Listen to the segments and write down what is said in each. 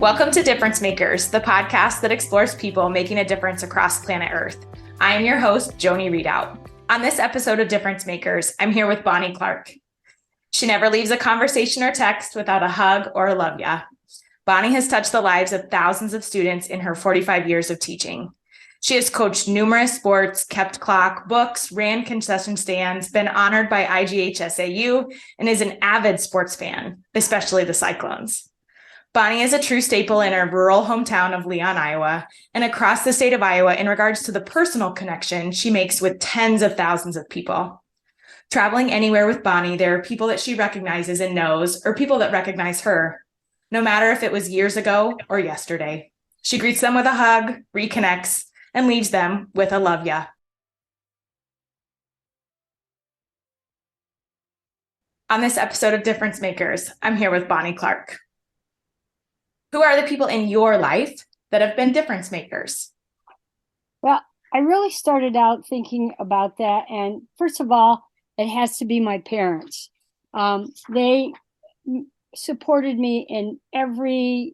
Welcome to Difference Makers, the podcast that explores people making a difference across planet Earth. I am your host, Joni Readout. On this episode of Difference Makers, I'm here with Bonnie Clark. She never leaves a conversation or text without a hug or a love ya. Bonnie has touched the lives of thousands of students in her 45 years of teaching. She has coached numerous sports, kept clock, books, ran concession stands, been honored by IGHSAU, and is an avid sports fan, especially the Cyclones. Bonnie is a true staple in her rural hometown of Leon, Iowa, and across the state of Iowa in regards to the personal connection she makes with tens of thousands of people. Traveling anywhere with Bonnie, there are people that she recognizes and knows, or people that recognize her, no matter if it was years ago or yesterday. She greets them with a hug, reconnects, and leaves them with a love ya. On this episode of Difference Makers, I'm here with Bonnie Clark. Who are the people in your life that have been difference makers? Well, I really started out thinking about that. And first of all, it has to be my parents. They supported me in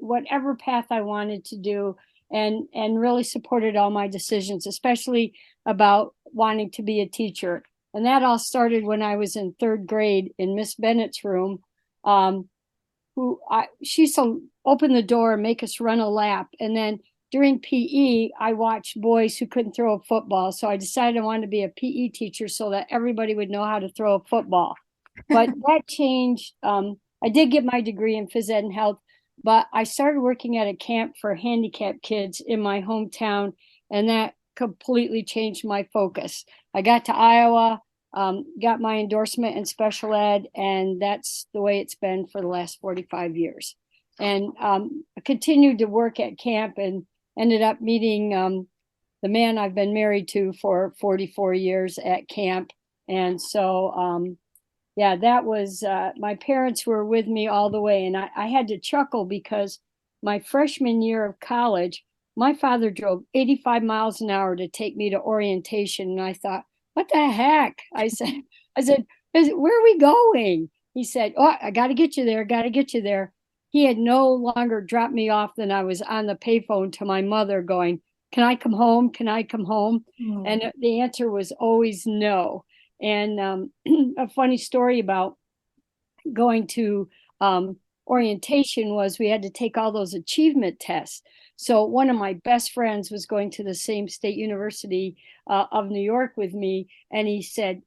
whatever path I wanted to do, and really supported all my decisions, especially about wanting to be a teacher. And that all started when I was in third grade in Miss Bennett's room. She used to open the door and make us run a lap. And then during PE, I watched boys who couldn't throw a football. So I decided I wanted to be a PE teacher so that everybody would know how to throw a football. But that changed. I did get my degree in phys ed and health, but I started working at a camp for handicapped kids in my hometown, and that completely changed my focus. I got to Iowa, got my endorsement in special ed, and that's the way it's been for the last 45 years. And I continued to work at camp and ended up meeting the man I've been married to for 44 years at camp. And so, that was, my parents were with me all the way. And I had to chuckle because my freshman year of college, my father drove 85 miles an hour to take me to orientation. And I thought, what the heck? I said, where are we going? He said, oh, I got to get you there. He had no longer dropped me off than I was on the payphone to my mother going, can I come home? And the answer was always no. And a funny story about going to orientation was we had to take all those achievement tests. So one of my best friends was going to the same state university of New York with me. And he said,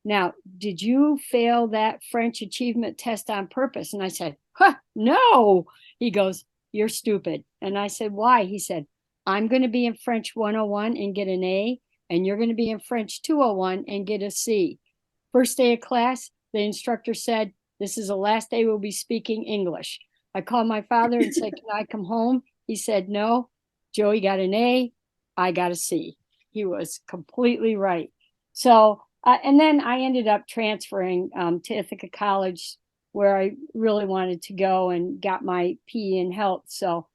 now, did you fail that French achievement test on purpose? And I said, no. He goes, you're stupid. And I said, why? He said, I'm going to be in French 101 and get an A, and you're going to be in French 201 and get a C. First day of class, the instructor said, this is the last day we'll be speaking English. I called my father and said, can I come home? He said, no. Joey got an A, I got a C. He was completely right. So, and then I ended up transferring to Ithaca College, where I really wanted to go, and got my PE in health. So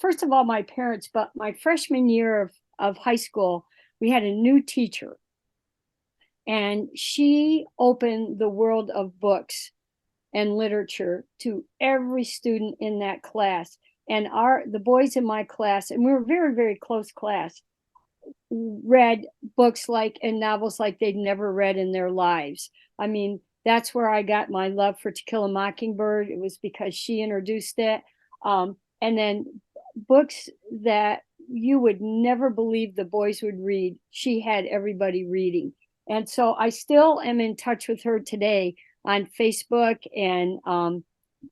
first of all, my parents, but my freshman year of high school, we had a new teacher, and she opened the world of books and literature to every student in that class. And the boys in my class, and we were a very, very close class, read books and novels like they'd never read in their lives. I mean, that's where I got my love for To Kill a Mockingbird. It was because she introduced it. And then books that you would never believe the boys would read, she had everybody reading. And so I still am in touch with her today on Facebook, and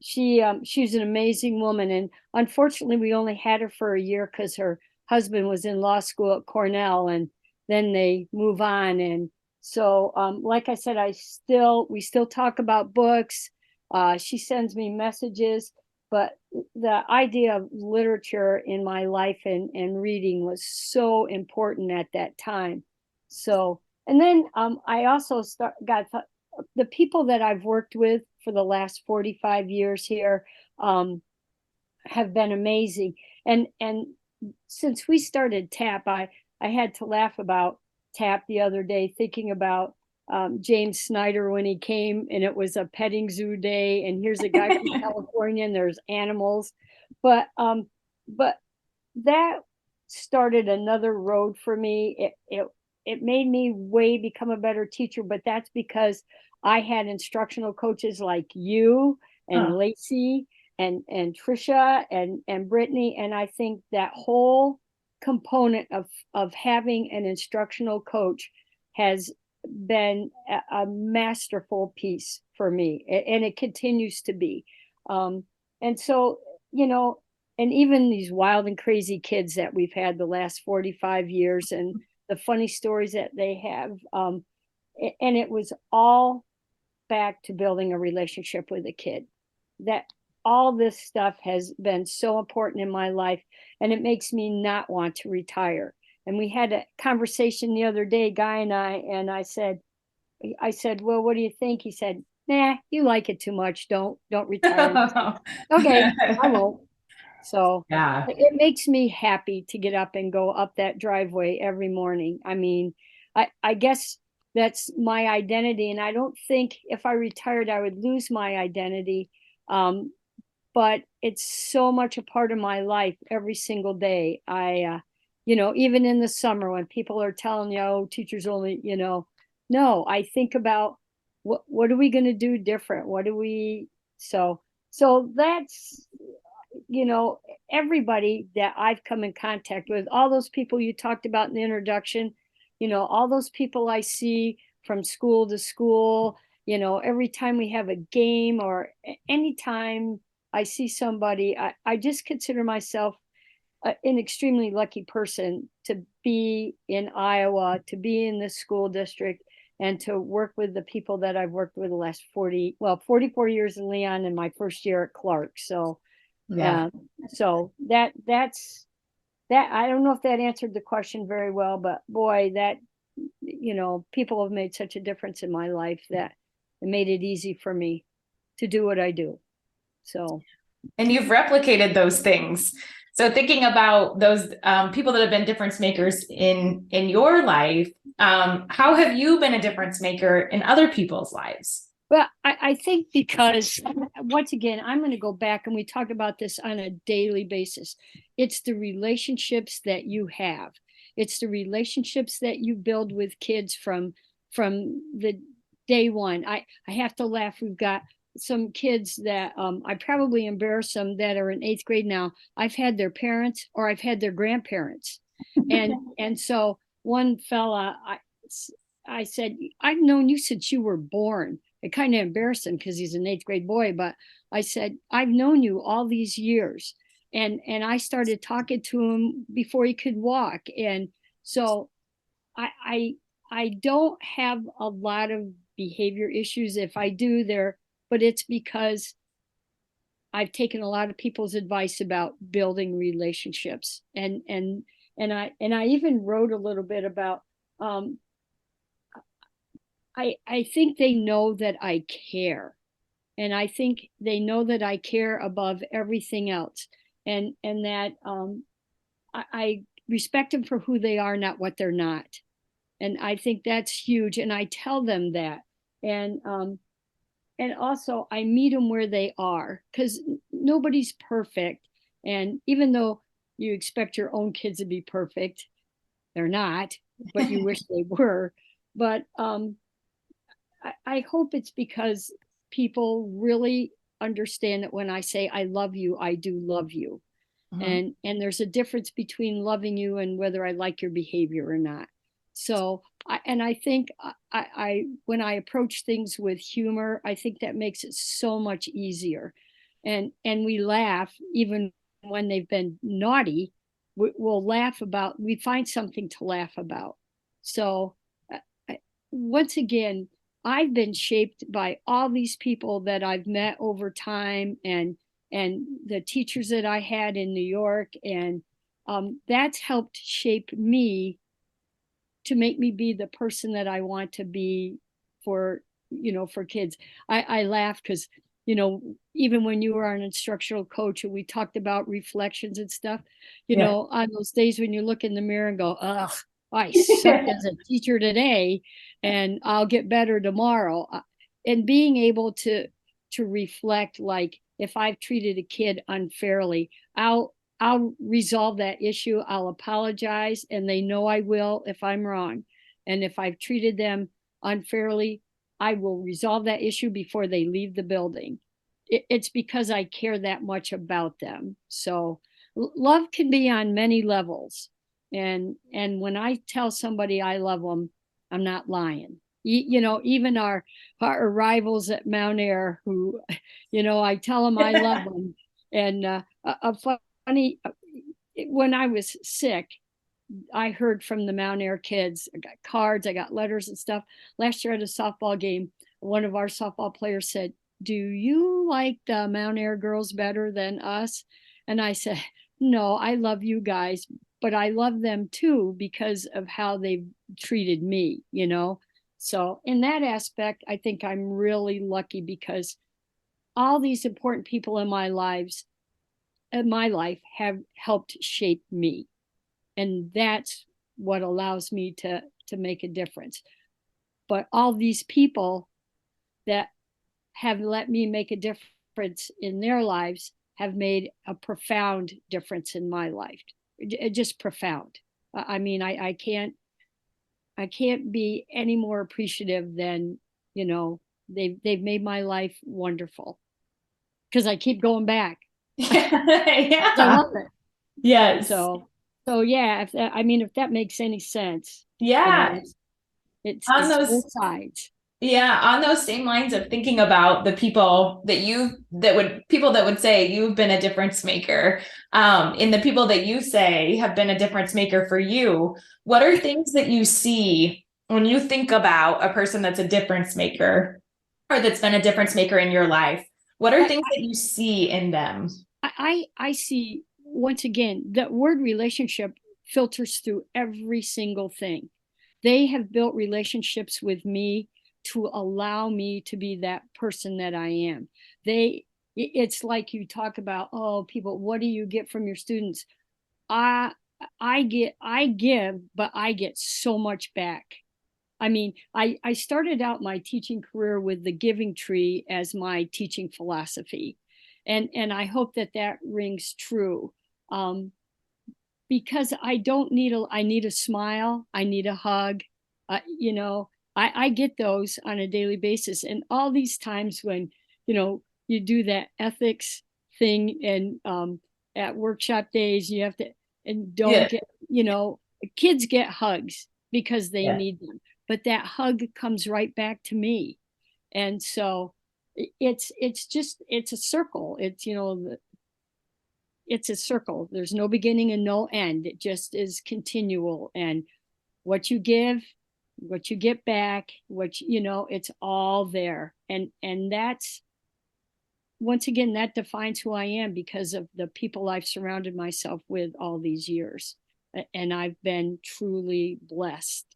she's an amazing woman. And unfortunately, we only had her for a year because her husband was in law school at Cornell, and then they move on. And so, like I said, we still talk about books. She sends me messages, but the idea of literature in my life and reading was so important at that time. So, and then I also got the people that I've worked with for the last 45 years here have been amazing. And since we started TAP, I had to laugh about TAP the other day, thinking about James Snyder when he came, and it was a petting zoo day, and here's a guy from California, and there's animals. but that started another road for me. It made me become a better teacher, but that's because I had instructional coaches like you and Huh. Lacey and Trisha and Brittany. And I think that whole component of having an instructional coach has been a masterful piece for me, and it continues to be. And so, you know, and even these wild and crazy kids that we've had the last 45 years and the funny stories that they have. And it was all back to building a relationship with a kid. That all this stuff has been so important in my life, and it makes me not want to retire. And we had a conversation the other day, Guy and I said, well, what do you think? He said, nah, you like it too much. Don't retire. Okay, I won't. So Yeah. it makes me happy to get up and go up that driveway every morning. I mean, I guess that's my identity. And I don't think if I retired, I would lose my identity. But it's so much a part of my life every single day. Even in the summer when people are telling you, oh, teachers only, no, I think about what are we going to do different? What do we, so that's, everybody that I've come in contact with, all those people you talked about in the introduction, all those people I see from school to school, every time we have a game or anytime I see somebody, I just consider myself an extremely lucky person to be in Iowa, to be in the school district, and to work with the people that I've worked with the last 44 years in Leon and my first year at Clark. So Yeah. so that's that. I don't know if that answered the question very well, but boy, that people have made such a difference in my life that it made it easy for me to do what I do. So And you've replicated those things. So thinking about those people that have been difference makers in your life, how have you been a difference maker in other people's lives? well, I think because once again, I'm going to go back and we talk about this on a daily basis. It's the relationships that you have. It's the relationships that you build with kids from the day one. I have to laugh. We've got some kids that I probably embarrass them that are in eighth grade now. I've had their parents or I've had their grandparents, and so one fella, I said, I've known you since you were born. It kind of embarrassed him because he's an eighth grade boy, but I said, I've known you all these years. And I started talking to him before he could walk. And so I I I don't have a lot of behavior issues. If I do, but it's because I've taken a lot of people's advice about building relationships. And I even wrote a little bit about um I think they know that I care. And I think they know that I care above everything else. And that I respect them for who they are, not what they're not. And I think that's huge. And I tell them that. And also I meet them where they are because nobody's perfect. And even though you expect your own kids to be perfect, they're not, but you wish they were. But I hope it's because people really understand that when I say I love you, I do love you. Mhm. And there's a difference between loving you and whether I like your behavior or not. So I think I when I approach things with humor, I think that makes it so much easier. And we laugh even when they've been naughty. We'll laugh about, we find something to laugh about. So once again, I've been shaped by all these people that I've met over time, and the teachers that I had in New York, and that's helped shape me to make me be the person that I want to be for for kids. I laugh because even when you were an instructional coach and we talked about reflections and stuff, Yeah. on those days when you look in the mirror and go, ugh, I suck as a teacher today and I'll get better tomorrow. And being able to reflect like if I've treated a kid unfairly, I'll resolve that issue. I'll apologize, and they know I will if I'm wrong. And if I've treated them unfairly, I will resolve that issue before they leave the building. It's because I care that much about them. So love can be on many levels. And when I tell somebody I love them, I'm not lying. Even our rivals at Mount Air, who, I tell them I love them. And a funny, when I was sick, I heard from the Mount Air kids. I got cards, I got letters and stuff. Last year at a softball game, one of our softball players said, "Do you like the Mount Air girls better than us?" And I said, "No, I love you guys, but I love them too because of how they've treated me, So in that aspect, I think I'm really lucky because all these important people in my life have helped shape me. And that's what allows me to make a difference. But all these people that have let me make a difference in their lives have made a profound difference in my life. Just profound. I mean, I can't be any more appreciative than, they've made my life wonderful because I keep going back. Yeah. I love it. Yes. So yeah, if that makes any sense. Yeah. It's On those both sides. Yeah, on those same lines of thinking about the people that would say you've been a difference maker, in the people that you say have been a difference maker for you, what are things that you see when you think about a person that's a difference maker or that's been a difference maker in your life? What are things that you see in them? I see, once again, the word relationship filters through every single thing. They have built relationships with me to allow me to be that person that I am. It's like you talk about, oh, people, what do you get from your students? I give, but I get so much back. I mean, I started out my teaching career with the giving tree as my teaching philosophy. And I hope that rings true. Because I need a smile. I need a hug. I get those on a daily basis. And all these times when, you do that ethics thing and at workshop days, you have to, and don't get, kids get hugs because they need them. But that hug comes right back to me. And so it's a circle. It's a circle. There's no beginning and no end. It just is continual. And what you give, what you get back, it's all there. And that's, once again, that defines who I am because of the people I've surrounded myself with all these years. And I've been truly blessed.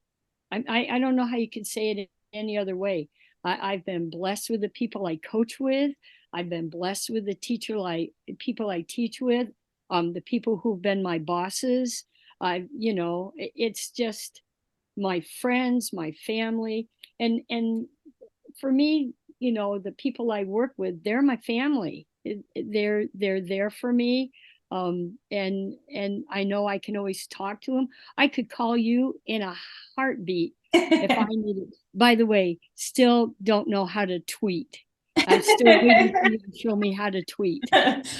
I don't know how you can say it any other way. I've been blessed with the people I coach with. I've been blessed with the people I teach with, the people who've been my bosses. It's just my friends, my family, and for me, the people I work with, they're my family. They're there for me. And I know I can always talk to them. I could call you in a heartbeat if I needed. By the way, still don't know how to tweet. I'm still waiting for you to show me how to tweet.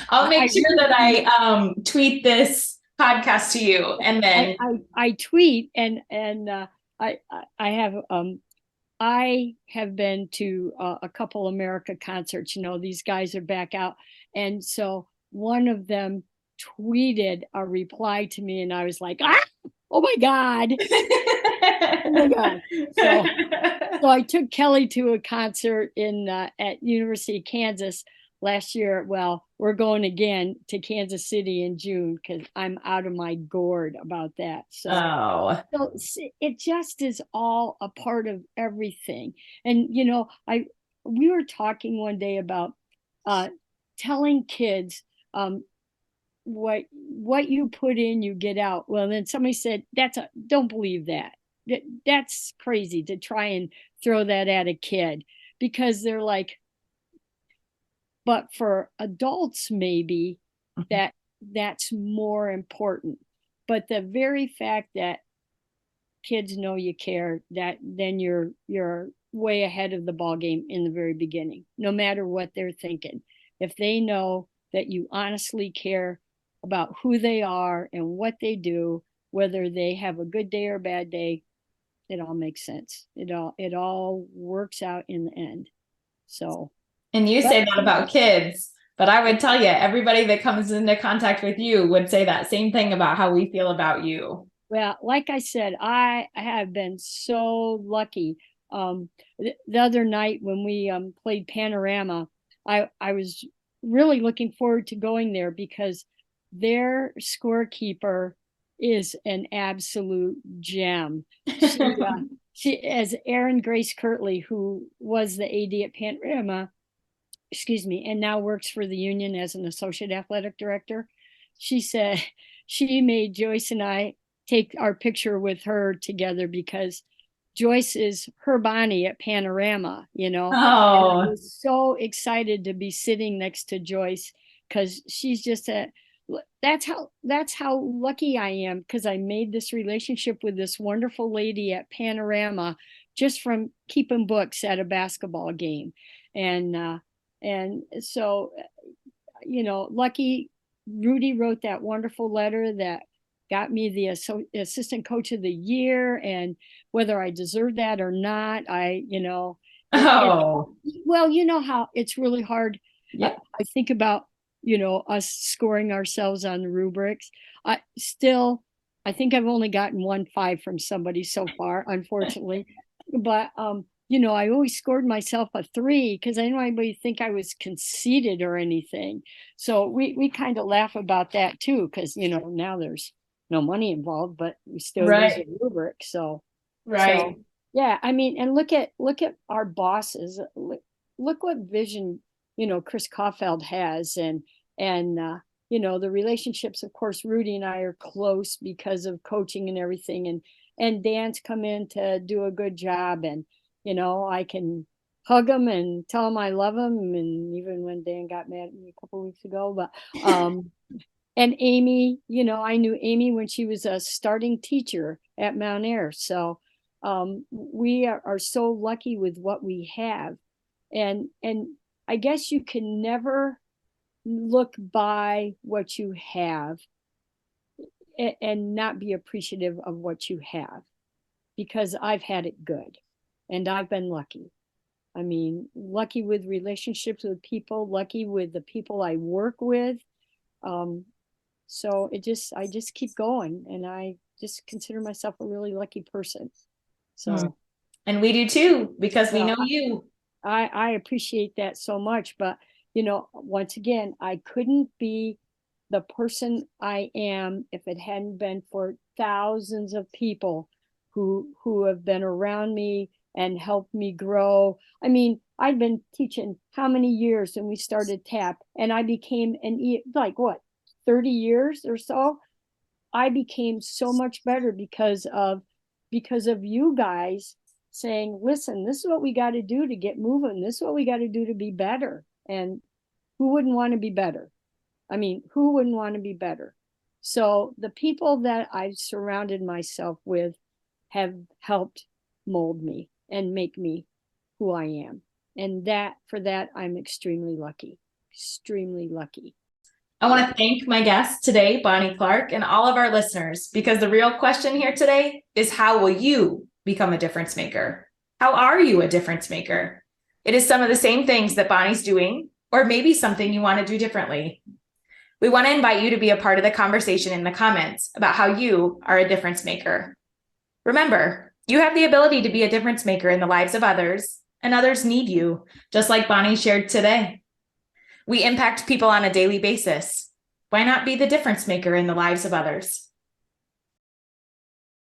I'll make sure that I tweet this podcast to you, and then I tweet and I have been to a couple America concerts. These guys are back out, and so one of them tweeted a reply to me, and I was like, oh my God. Oh my God. So I took Kelly to a concert at University of Kansas last year. Well, we're going again to Kansas City in June because I'm out of my gourd about that. So it just is all a part of everything. And we were talking one day about telling kids what you put in, you get out. Well, then somebody said, don't believe that. That's crazy to try and throw that at a kid because they're like, but for adults, maybe that's more important. But the very fact that kids know you care, that then you're way ahead of the ball game in the very beginning, no matter what they're thinking. If they know that you honestly care about who they are and what they do, whether they have a good day or a bad day, it all makes sense. It all works out in the end. So, and you say that about kids, but I would tell you, everybody that comes into contact with you would say that same thing about how we feel about you. Well, like I said, I have been so lucky. The other night when we played Panorama, I was really looking forward to going there because their scorekeeper is an absolute gem. She as Erin Grace Kirtley, who was the AD at Panorama, and now works for the union as an associate athletic director. She said she made Joyce and I take our picture with her together because Joyce is her Bonnie at Panorama, you know. Oh, and I was so excited to be sitting next to Joyce because she's just that's how lucky I am, because I made this relationship with this wonderful lady at Panorama just from keeping books at a basketball game. And so, you know, lucky Rudy wrote that wonderful letter that got me the assistant coach of the year, and whether I deserve that or not, well, you know how it's really hard. yeah. I think about, us scoring ourselves on the rubrics. I think I've only gotten 1 5 from somebody so far, unfortunately. But I always scored myself a 3 because I didn't want anybody to think I was conceited or anything. So we kind of laugh about that too, because now there's no money involved, but we still use a rubric. So yeah, I mean, and look at our bosses. Look what vision Chris Caulfield has, and the relationships. Of course, Rudy and I are close because of coaching and everything, and Dan's come in to do a good job, and I can hug him and tell him I love him, and even when Dan got mad at me a couple of weeks ago, but and Amy, I knew Amy when she was a starting teacher at Mount Air. So we are so lucky with what we have. And I guess you can never look by what you have and not be appreciative of what you have, because I've had it good and I've been lucky. I mean, lucky with relationships with people, lucky with the people I work with. So I just keep going, and I just consider myself a really lucky person. So, and we do too, because we know you. I appreciate that so much, but once again, I couldn't be the person I am if it hadn't been for thousands of people who have been around me and helped me grow. I mean, I'd been teaching how many years when we started TAP, and I became 30 years or so. I became so much better because of you guys saying, listen, this is what we got to do to get moving. This is what we got to do to be better. And who wouldn't want to be better? I mean, who wouldn't want to be better? So the people that I've surrounded myself with have helped mold me and make me who I am. And for that, I'm extremely lucky, extremely lucky. I want to thank my guest today, Bonnie Clark, and all of our listeners, because the real question here today is, how will you become a difference maker? How are you a difference maker? It is some of the same things that Bonnie's doing, or maybe something you want to do differently. We want to invite you to be a part of the conversation in the comments about how you are a difference maker. Remember, you have the ability to be a difference maker in the lives of others, and others need you, just like Bonnie shared today. We impact people on a daily basis. Why not be the difference maker in the lives of others?